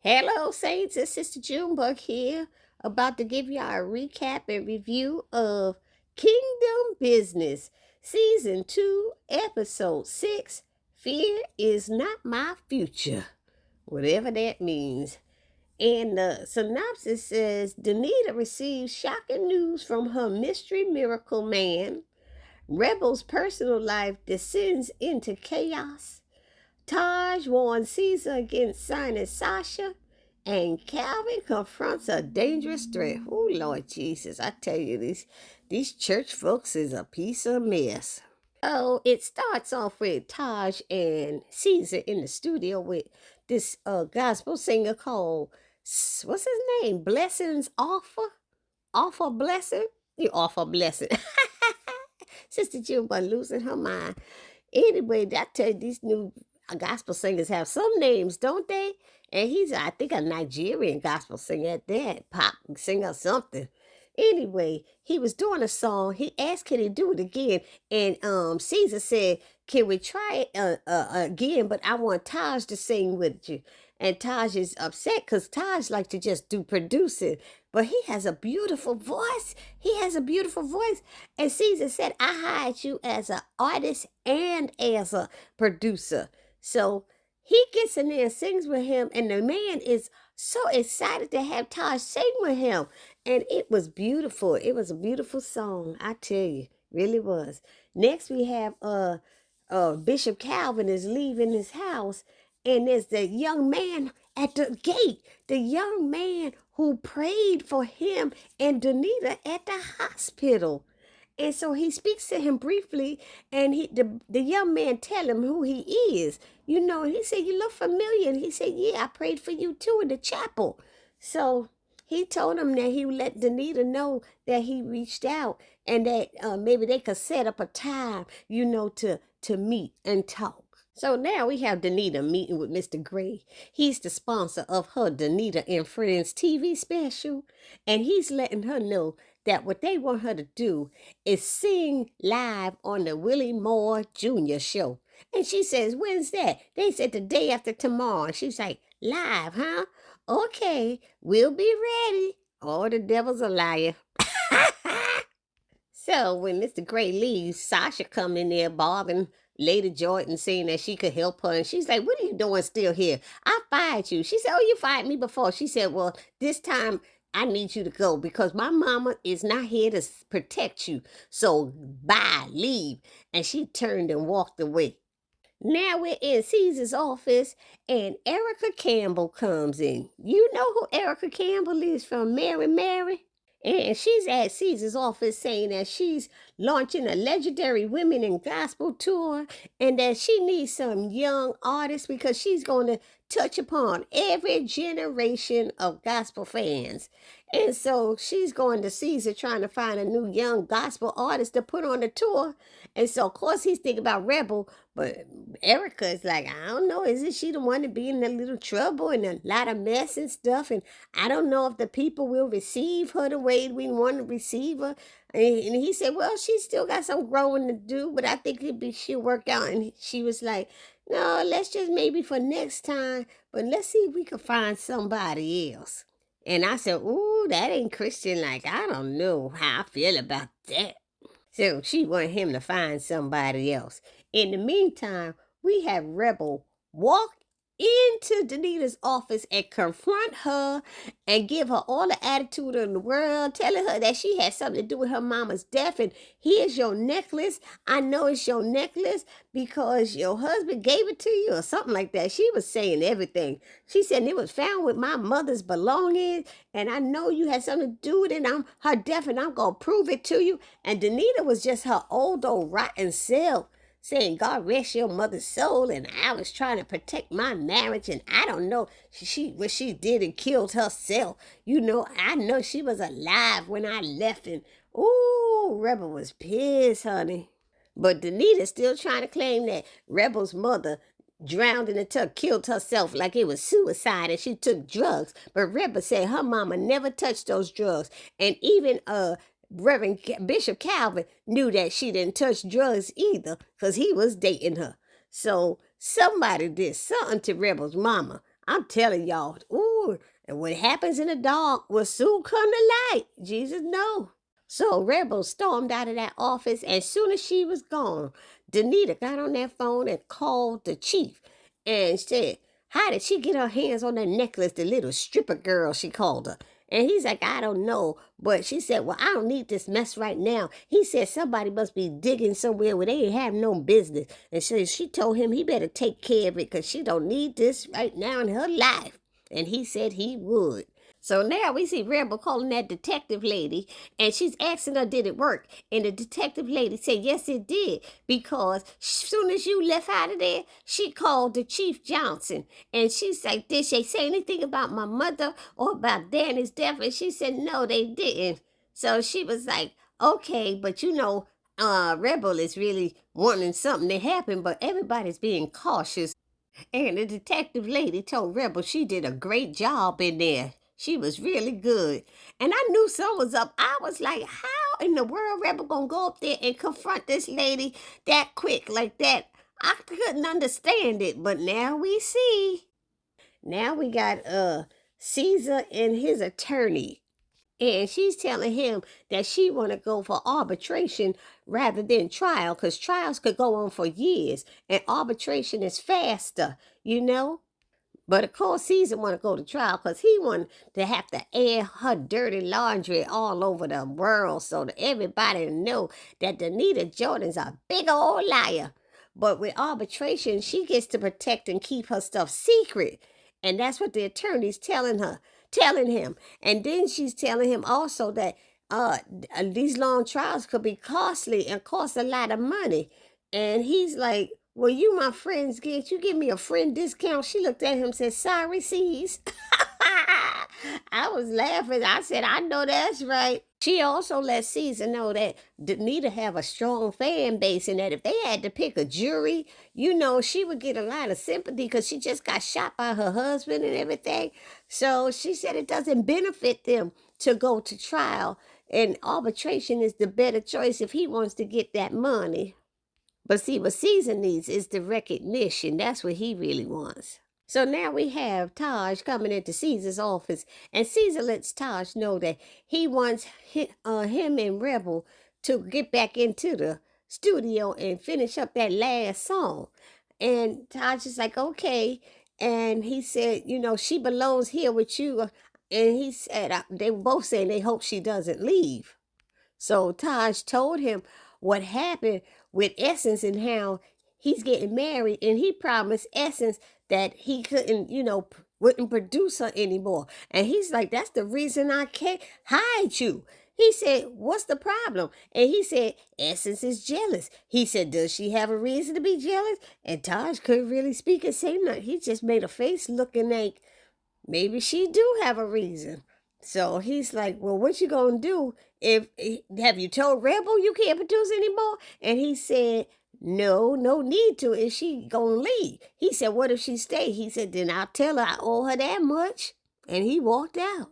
Hello, Saints. It's Sister Junebug here, about to give you a recap and review of Kingdom Business, Season 2, Episode 6, Fear is Not My Future, whatever that means. And the synopsis says, Denita receives shocking news from her mystery miracle man. Rebel's personal life descends into chaos. Taj warns Caesar against signing Sasha, and Calvin confronts a dangerous threat. Oh, Lord Jesus, I tell you, these church folks is a piece of mess. Oh, it starts off with Taj and Caesar in the studio with this gospel singer called, what's his name? Blessings Offer? Offer Blessing? You Offer Blessing. Sister June was losing her mind. Anyway, I tell you, these new gospel singers have some names, don't they? And he's, I think, a Nigerian gospel singer at that, pop singer or something. Anyway, he was doing a song. He asked, can he do it again? And Caesar said, can we try it again? But I want Taj to sing with you. And Taj is upset because Taj likes to just do producing. But he has a beautiful voice. He has a beautiful voice. And Caesar said, I hired you as an artist and as a producer. So he gets in there and sings with him, and the man is so excited to have Taj sing with him. And it was beautiful. It was a beautiful song, I tell you. Really was. Next we have Bishop Calvin is leaving his house, and there's the young man at the gate. The young man who prayed for him and Denita at the hospital. And so he speaks to him briefly, and the young man tell him who he is. You know, he said, you look familiar. And he said, yeah, I prayed for you too in the chapel. So he told him that he would let Denita know that he reached out, and that maybe they could set up a time, you know, to meet and talk. So now we have Denita meeting with Mr. Gray. He's the sponsor of her Denita and Friends TV special, and he's letting her know that what they want her to do is sing live on the Willie Moore Jr. show. And she says, when's that? They said the day after tomorrow. And she's like, live, huh? Okay, we'll be ready. Oh, the devil's a liar. So when Mr. Gray leaves, Sasha come in there bothering Lady Jordan, saying that she could help her. And she's like, what are you doing still here? I fired you. She said, oh, you fired me before. She said, well, this time I need you to go because my mama is not here to protect you. So bye, leave. And she turned and walked away. Now we're in Caesar's office, and Erica Campbell comes in. You know who Erica Campbell is from Mary Mary? And she's at Caesar's office saying that she's launching a legendary women in gospel tour, and that she needs some young artists because she's going to touch upon every generation of gospel fans. And so she's going to Caesar trying to find a new young gospel artist to put on the tour. And so, of course, he's thinking about Rebel, but Erica is like, I don't know, isn't she the one to be in a little trouble and a lot of mess and stuff? And I don't know if the people will receive her the way we want to receive her. And he said, well, she's still got some growing to do, but I think she'll work out. And she was like, no, let's just maybe for next time, but let's see if we can find somebody else. And I said, ooh, that ain't Christian. Like, I don't know how I feel about that. So she wanted him to find somebody else. In the meantime, we have Rebel walk into Denita's office and confront her and give her all the attitude in the world, telling her that she had something to do with her mama's death. And here's your necklace. I know it's your necklace because your husband gave it to you or something like that. She was saying everything. She said it was found with my mother's belongings, and I know you had something to do with it. I'm her death, and I'm going to prove it to you. And Denita was just her old rotten self, saying, God rest your mother's soul, and I was trying to protect my marriage, and I don't know what she did and killed herself. You know, I know she was alive when I left, and ooh, Rebel was pissed, honey. But Denita's still trying to claim that Rebel's mother drowned in the tub, killed herself like it was suicide, and she took drugs. But Rebel said her mama never touched those drugs, and even Reverend Bishop Calvin knew that she didn't touch drugs either because he was dating her. So somebody did something to Rebel's mama. I'm telling y'all, ooh, Ooh, and what happens in the dark will soon come to light. Jesus know. So Rebel stormed out of that office. As soon as she was gone, Denita got on that phone and called the chief and said, how did she get her hands on that necklace, the little stripper girl, she called her? And he's like, I don't know. But she said, well, I don't need this mess right now. He said somebody must be digging somewhere where they ain't have no business. And so she told him he better take care of it because she don't need this right now in her life. And he said he would. So now we see Rebel calling that detective lady, and she's asking her, did it work? And the detective lady said, yes, it did, because as soon as you left out of there, she called the Chief Johnson, and she's like, did she say anything about my mother or about Danny's death? And she said, no, they didn't. So she was like, okay, but Rebel is really wanting something to happen, but everybody's being cautious. And the detective lady told Rebel she did a great job in there. She was really good. And I knew something was up. I was like, how in the world Rebel gonna go up there and confront this lady that quick like that? I couldn't understand it, but now we see. Now we got Caesar and his attorney. And she's telling him that she want to go for arbitration rather than trial, because trials could go on for years and arbitration is faster, you know? But of course, Caesar want to go to trial because he wanted to have to air her dirty laundry all over the world so that everybody know that Denita Jordan's a big old liar. But with arbitration, she gets to protect and keep her stuff secret. And that's what the attorney's telling him. And then she's telling him also that these long trials could be costly and cost a lot of money. And he's like, well, you my friends, can't you give me a friend discount? She looked at him and said, sorry, C's. I was laughing. I said, I know that's right. She also let Caesar know that Denita have a strong fan base and that if they had to pick a jury, she would get a lot of sympathy because she just got shot by her husband and everything. So she said it doesn't benefit them to go to trial, and arbitration is the better choice if he wants to get that money. But see, what Caesar needs is the recognition. That's what he really wants. So now we have Taj coming into Caesar's office, and Caesar lets Taj know that he wants him and Rebel to get back into the studio and finish up that last song. And Taj is like, okay. And he said, she belongs here with you. And he said, they were both saying they hope she doesn't leave. So Taj told him what happened with Essence and how he's getting married, and he promised Essence that he couldn't, wouldn't produce her anymore. And he's like, that's the reason I can't hide you. He said, what's the problem? And he said, Essence is jealous. He said, does she have a reason to be jealous? And Taj couldn't really speak and say nothing. He just made a face looking like maybe she do have a reason. So he's like, well, what you gonna do have you told Rebel you can't produce anymore? And he said, no need to. Is she gonna leave? He said, what if she stay? He said, then I'll tell her I owe her that much. And he walked out.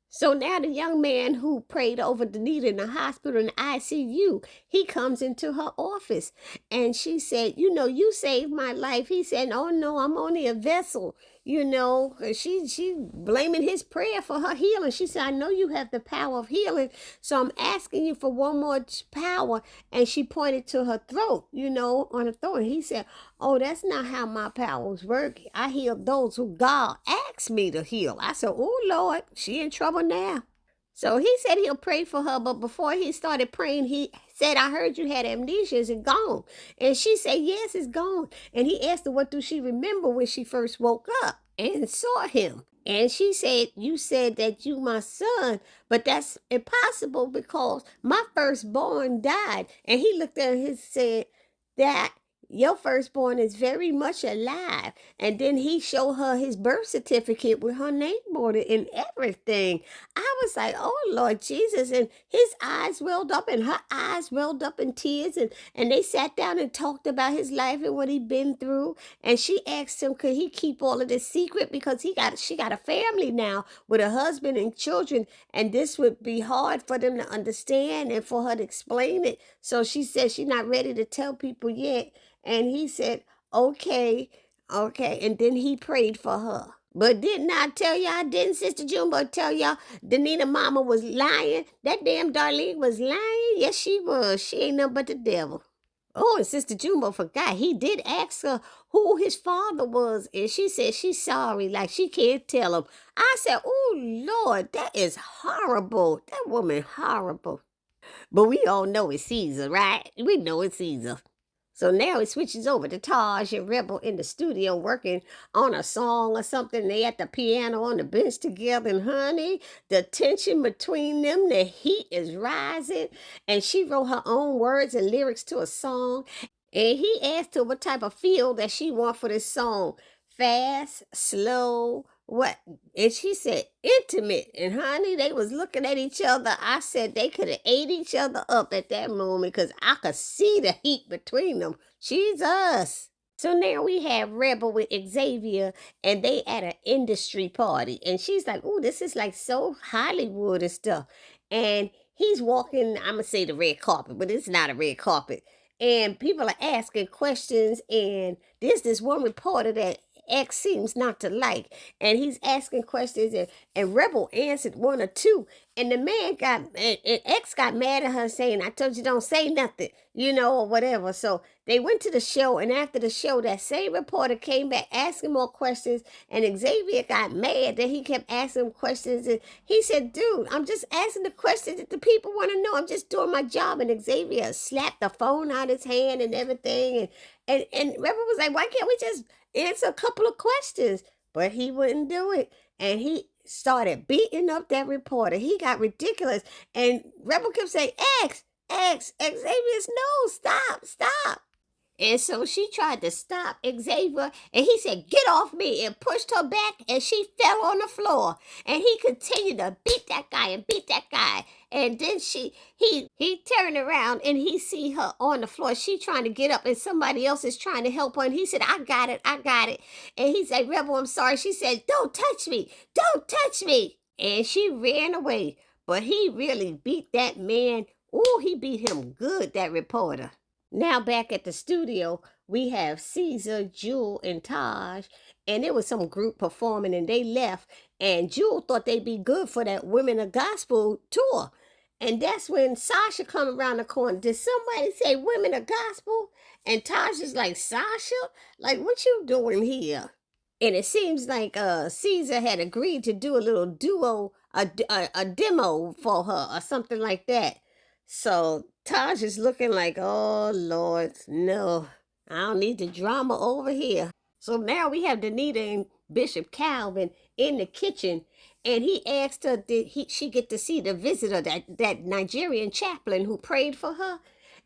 So now the young man who prayed over Denita in the hospital in the ICU, he comes into her office. And she said, you saved my life. He said, oh, no, I'm only a vessel. She blaming his prayer for her healing. She said, I know you have the power of healing, so I'm asking you for one more power. And she pointed to her throat, on her throat. And he said, oh, that's not how my powers work. I heal those who God asked me to heal. I said, oh, Lord, she in trouble now. So he said he'll pray for her, but before he started praying, he said, I heard you had amnesia. Is it gone? And she said, yes, it's gone. And he asked her, what do she remember when she first woke up and saw him? And she said, you said that you my son, but that's impossible because my firstborn died. And he looked at her and said that your firstborn is very much alive. And then he showed her his birth certificate with her name on it and everything. I was like, oh, Lord Jesus. And his eyes welled up and her eyes welled up in tears. And they sat down and talked about his life and what he'd been through. And she asked him, could he keep all of this secret? Because she got a family now with a husband and children. And this would be hard for them to understand and for her to explain it. So she said she's not ready to tell people yet. And he said, okay. And then he prayed for her. But didn't I tell y'all, didn't Sister Junebug tell y'all Denita mama was lying? That damn Darlene was lying? Yes, she was. She ain't nothing but the devil. Oh, and Sister Junebug forgot. He did ask her who his father was, and she said she's sorry, like she can't tell him. I said, oh, Lord, that is horrible. That woman horrible. But we all know it's Caesar, right? We know it's Caesar. So now it switches over to Taj and Rebel in the studio working on a song or something. They at the piano on the bench together, and honey, the tension between them, the heat is rising. And she wrote her own words and lyrics to a song. And he asked her what type of feel that she want for this song. Fast, slow, what? And she said intimate. And honey, they was looking at each other. I said they could have ate each other up at that moment because I could see the heat between them. Jesus. So now we have Rebel with Xavier, and they at an industry party. And she's like, oh, this is like so Hollywood and stuff. And he's walking, I'm going to say the red carpet, but it's not a red carpet. And people are asking questions, and there's this one reporter that X seems not to like, and he's asking questions, and Rebel answered one or two, and the man got, and X got mad at her saying, I told you don't say nothing, or whatever. So they went to the show, and after the show, that same reporter came back asking more questions, and Xavier got mad that he kept asking him questions, and he said, dude, I'm just asking the questions that the people want to know. I'm just doing my job. And Xavier slapped the phone out his hand and everything, and Rebel was like, why can't we just answer a couple of questions? But he wouldn't do it, and he started beating up that reporter. He got ridiculous, and Rebel kept saying, Xavier's, no, stop. And so she tried to stop Xavier, and he said, get off me, and pushed her back, and she fell on the floor. And he continued to beat that guy and beat that guy. And then he turned around, and he see her on the floor. She trying to get up, and somebody else is trying to help her. And he said, I got it. And he said, Rebel, I'm sorry. She said, don't touch me. And she ran away. But he really beat that man. Oh, he beat him good, that reporter. Now back at the studio, we have Caesar, Jewel, and Taj, and it was some group performing, and they left, and Jewel thought they'd be good for that Women of Gospel tour. And that's when Sasha come around the corner. Did somebody say Women of Gospel? And Taj is like, Sasha? Like, what you doing here? And it seems like Caesar had agreed to do a little duo, a demo for her or something like that. So Taj is looking like, oh, Lord, no, I don't need the drama over here. So now we have Denita and Bishop Calvin in the kitchen, and he asked her, did she get to see the visitor, that Nigerian chaplain who prayed for her?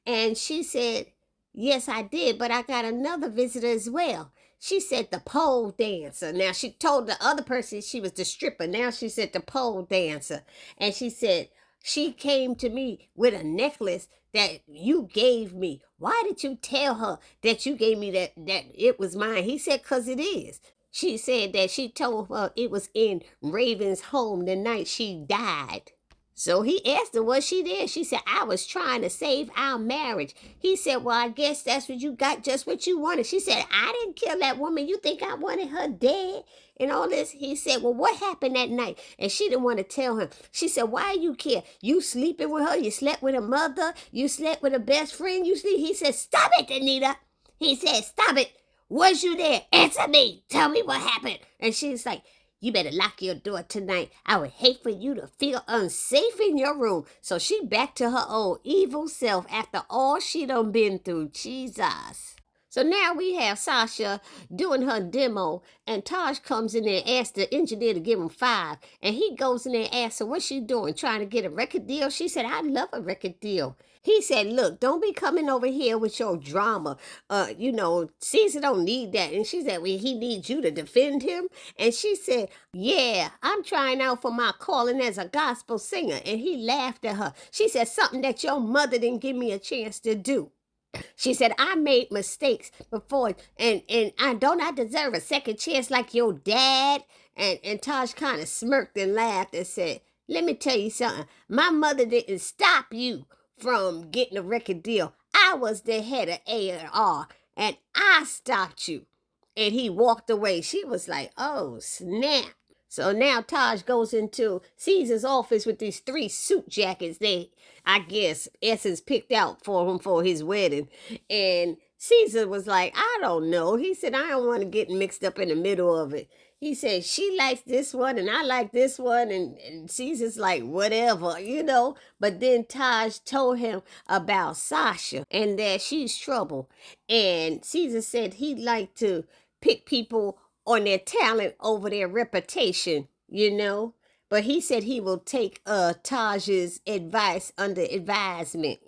And she said, yes, I did, but I got another visitor as well. She said the pole dancer. Now, she told the other person she was the stripper. Now she said the pole dancer. And she said, she came to me with a necklace that you gave me. Why did you tell her that you gave me that it was mine? He said, because it is. She said that she told her it was in Raven's home the night she died. So he asked her, was she there? She said, I was trying to save our marriage. He said, well, I guess that's what you got, just what you wanted. She said, I didn't kill that woman. You think I wanted her dead? And all this. He said, well, what happened that night? And she didn't want to tell him. She said, why you care? You sleeping with her? You slept with her mother? You slept with her best friend? You sleep? He said, stop it, Denita. He said, stop it. Was you there? Answer me. Tell me what happened. And she's like, you better lock your door tonight. I would hate for you to feel unsafe in your room. So she back to her old evil self after all she done been through. Jesus. So now we have Sasha doing her demo, and Taj comes in there and asks the engineer to give him 5. And he goes in there and asks her, what's she doing, trying to get a record deal? She said, I love a record deal. He said, look, don't be coming over here with your drama. Caesar don't need that. And she said, well, he needs you to defend him. And she said, yeah, I'm trying out for my calling as a gospel singer. And he laughed at her. She said, something that your mother didn't give me a chance to do. She said, I made mistakes before, and I deserve a second chance like your dad? And Taj kind of smirked and laughed and said, let me tell you something. My mother didn't stop you from getting a record deal. I was the head of A&R, and I stopped you. And he walked away. She was like, oh, snap. So now Taj goes into Caesar's office with these 3 suit jackets they, I guess, Essence picked out for him for his wedding. And Caesar was like, I don't know. He said, I don't want to get mixed up in the middle of it. He said, she likes this one and I like this one. And Caesar's like, whatever, you know. But then Taj told him about Sasha and that she's trouble. And Caesar said he'd like to pick people on their talent over their reputation, you know. But he said he will take Taj's advice under advisement,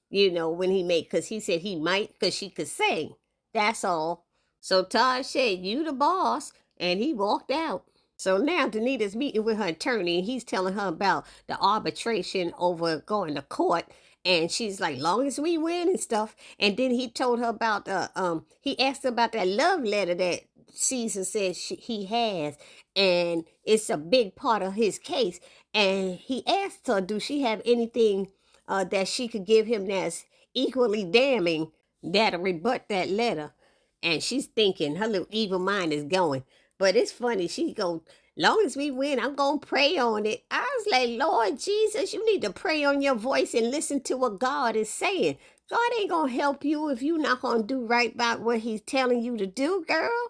you know, when he make, because he said he might, because she could sing. That's all. So Taj said, you the boss, and he walked out. So now Denita's meeting with her attorney, and he's telling her about the arbitration over going to court. And she's like, long as we win and stuff. And then he told her about he asked her about that love letter that Caesar says he has, and it's a big part of his case. And he asked her, do she have anything that she could give him that's equally damning that'll rebut that letter? And she's thinking, her little evil mind is going. But it's funny, she go, long as we win, I'm going to pray on it. I was like, Lord Jesus, you need to pray on your voice and listen to what God is saying. God ain't going to help you if you're not going to do right by what he's telling you to do, girl.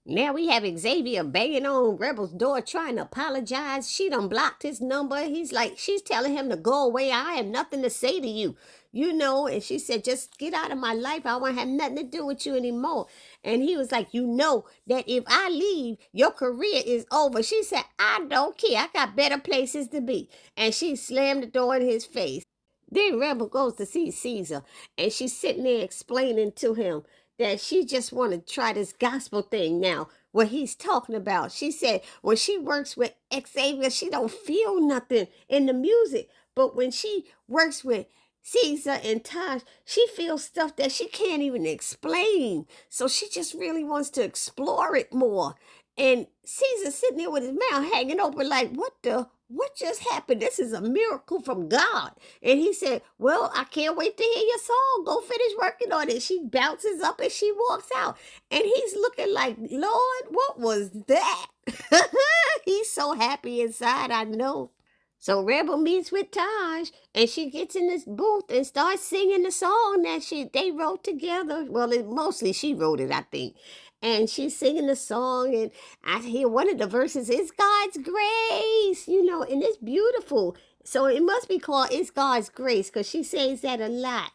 Now we have Xavier banging on Rebel's door trying to apologize. She done blocked his number. He's like, she's telling him to go away. I have nothing to say to you, you know. And she said, just get out of my life. I won't have nothing to do with you anymore. And he was like, you know that if I leave, your career is over. She said, I don't care. I got better places to be. And she slammed the door in his face. Then Rebel goes to see Caesar, and she's sitting there explaining to him that she just want to try this gospel thing now, what he's talking about. She said when she works with Xavier, she don't feel nothing in the music. But when she works with Caesar and Taj, she feels stuff that she can't even explain. So she just really wants to explore it more. And Caesar sitting there with his mouth hanging open like, what just happened? This is a miracle from God. And he said, well, I can't wait to hear your song. Go finish working on it. She bounces up and she walks out. And he's looking like, Lord, what was that? He's so happy inside, I know. So Rebel meets with Taj, and she gets in this booth and starts singing the song that they wrote together. Well, mostly she wrote it, I think. And she's singing the song, and I hear one of the verses, it's God's grace, you know, and it's beautiful. So it must be called It's God's Grace, because she says that a lot.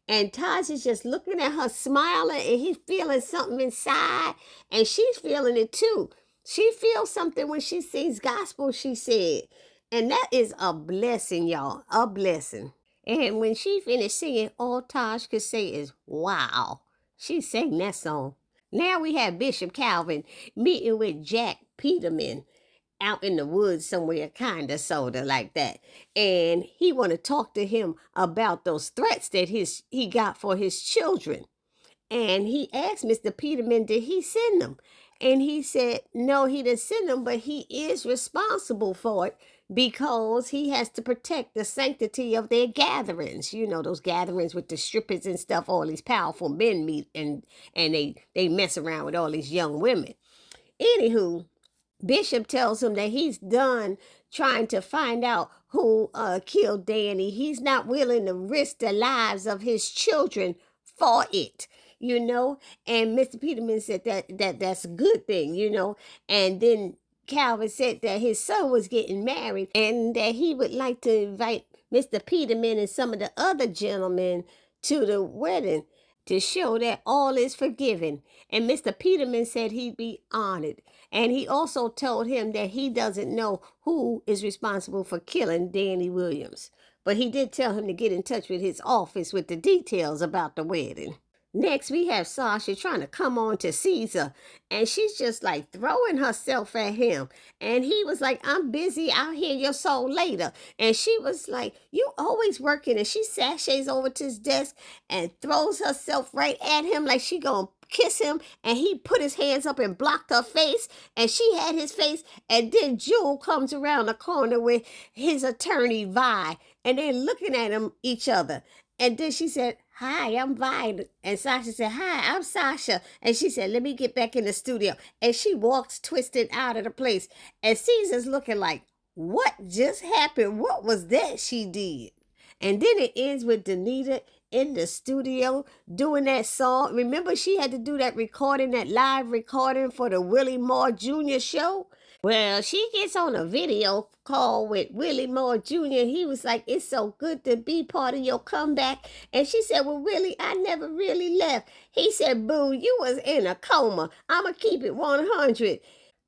And Taj is just looking at her, smiling, and he's feeling something inside, and she's feeling it too. She feels something when she sings gospel, she said. And that is a blessing, y'all, a blessing. And when she finished singing, all Taj could say is, wow. She sang that song. Now we have Bishop Calvin meeting with Jack Peterman out in the woods somewhere, kind of, sort of like that. And he want to talk to him about those threats that he got for his children. And he asked Mr. Peterman, did he send them? And he said, no, he didn't send them, but he is responsible for it because he has to protect the sanctity of their gatherings. You know, those gatherings with the strippers and stuff, all these powerful men meet and they mess around with all these young women. Anywho, Bishop tells him that he's done trying to find out who killed Danny. He's not willing to risk the lives of his children for it, you know. And Mr. Peterman said that's a good thing, you know. And then Calvin said that his son was getting married and that he would like to invite Mr. Peterman and some of the other gentlemen to the wedding to show that all is forgiven. And Mr. Peterman said he'd be honored. And he also told him that he doesn't know who is responsible for killing Danny Williams. But he did tell him to get in touch with his office with the details about the wedding. Next, we have Sasha trying to come on to Caesar, and she's just like throwing herself at him. And he was like, I'm busy, I'll hear your song later. And she was like, you always working. And she sashays over to his desk and throws herself right at him like she gonna kiss him. And he put his hands up and blocked her face, and she had his face. And then Jewel comes around the corner with his attorney Vi, and they're looking at each other. And then she said, "Hi, I'm Violet." And Sasha said, "Hi, I'm Sasha." And she said, "Let me get back in the studio." And she walks twisted out of the place. And Caesar's looking like, what just happened? What was that she did? And then it ends with Denita in the studio doing that song. Remember, she had to do that recording, that live recording for the Willie Moore Jr. show? Well, she gets on a video call with Willie Moore Jr. He was like, "It's so good to be part of your comeback." And she said, "Well, Willie, I never really left." He said, "Boo, you was in a coma. I'ma keep it 100.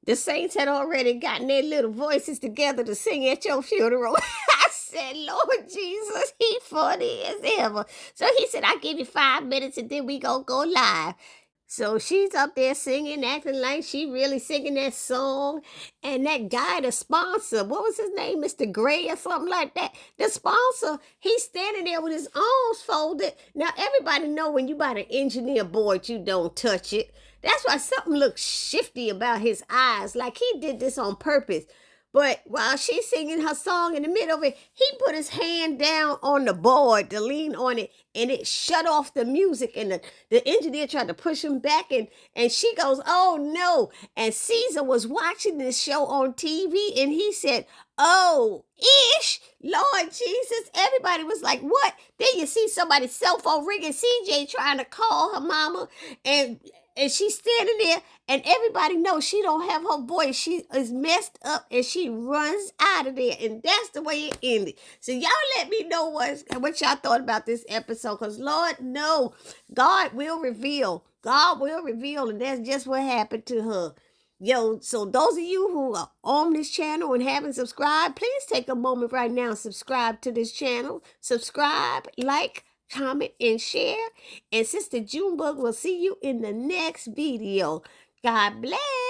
The saints had already gotten their little voices together to sing at your funeral." I said, "Lord Jesus, he funny as ever." So he said, "I give you 5 minutes and then we gonna go live." So she's up there singing, acting like she really singing that song. And that guy, the sponsor, what was his name? Mr. Gray or something like that. The sponsor, he's standing there with his arms folded. Now, everybody know when you buy the engineer board, you don't touch it. That's why something looks shifty about his eyes, like he did this on purpose. But while she's singing her song in the middle of it, he put his hand down on the board to lean on it, and it shut off the music. And the engineer tried to push him back, and she goes, "Oh no." And Caesar was watching this show on TV, and he said, "Oh, ish, Lord Jesus." Everybody was like, "What?" Then you see somebody's cell phone ringing, CJ trying to call her mama, and she's standing there, and everybody knows she don't have her voice. She is messed up, and she runs out of there, and that's the way it ended. So y'all let me know what y'all thought about this episode, because Lord, no, God will reveal. God will reveal, and that's just what happened to her. Yo, so those of you who are on this channel and haven't subscribed, please take a moment right now and subscribe to this channel. Subscribe, like, comment, and share. And Sister Junebug will see you in the next video. God bless.